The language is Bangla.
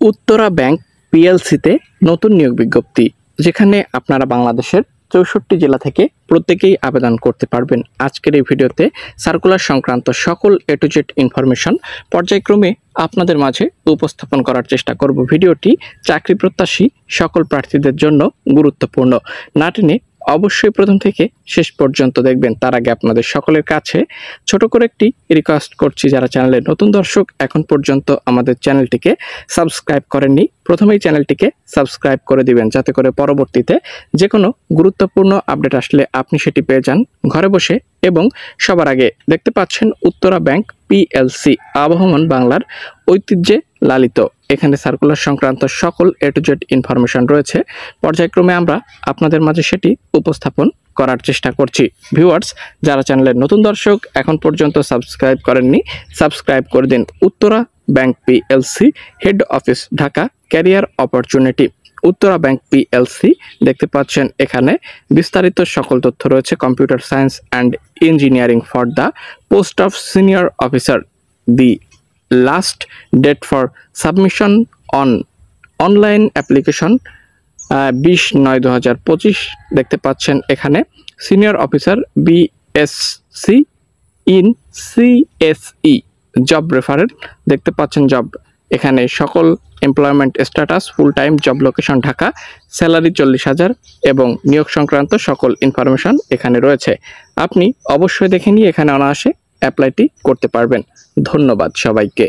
উত্তরা ব্যাংক পিএলসিতে নতুন নিয়োগ বিজ্ঞপ্তি, যেখানে আপনারা বাংলাদেশের ৬৪ জেলা থেকে প্রত্যেকেই আবেদন করতে পারবেন। আজকের এই ভিডিওতে সার্কুলার সংক্রান্ত সকল এ টু জেড ইনফরমেশন পর্যায়ক্রমে আপনাদের মাঝে উপস্থাপন করার চেষ্টা করব। ভিডিওটি চাকরি প্রত্যাশী সকল প্রার্থীদের জন্য গুরুত্বপূর্ণ। না টেনে অবশ্যই প্রথম থেকে শেষ পর্যন্ত দেখবেন। তার আগে আপনাদের সকলের কাছে ছোট করে একটি রিকোয়েস্ট করছি, যারা চ্যানেলের নতুন দর্শক এখন পর্যন্ত আমাদের চ্যানেলটিকে সাবস্ক্রাইব করেননি, প্রথমেই চ্যানেলটিকে সাবস্ক্রাইব করে দিবেন, যাতে করে পরবর্তীতে যে কোনো গুরুত্বপূর্ণ আপডেট আসলে আপনি সেটি পেয়ে যান ঘরে বসে এবং সবার আগে। দেখতে পাচ্ছেন উত্তরা ব্যাংক পিএলসি, আবহমান বাংলার ঐতিহ্যে লালিত। এখানে সার্কুলার সংক্রান্ত সকল এ টু জেড ইনফরমেশন রয়েছে। পর্যায়ক্রমে আমরা আপনাদের মাঝে সেটি উপস্থাপন করার চেষ্টা করছি। ভিউয়ার্স, যারা চ্যানেলের নতুন দর্শক এখন পর্যন্ত সাবস্ক্রাইব করেননি, সাবস্ক্রাইব করে দিন। Uttara bank PLC, head office Dhaka, career opportunity. Uttara bank PLC দেখতে পাচ্ছেন এখানে বিস্তারিত সকল তথ্য রয়েছে। Computer science and engineering for the post of senior officer. The last date for submission online application 20/9/2025। দেখতে পাচ্ছেন এখানে senior officer BSc in CSE job reference. দেখতে পাচ্ছেন জব, এখানে সকল employment status, full time, job location Dhaka, salary 40,000 এবং নিয়োগ সংক্রান্ত সকল ইনফরমেশন এখানে রয়েছে। আপনি অবশ্যই দেখে নিয়ে এখানে অনায়াসে অ্যাপ্লাইটি করতে পারবেন। ধন্যবাদ সবাইকে।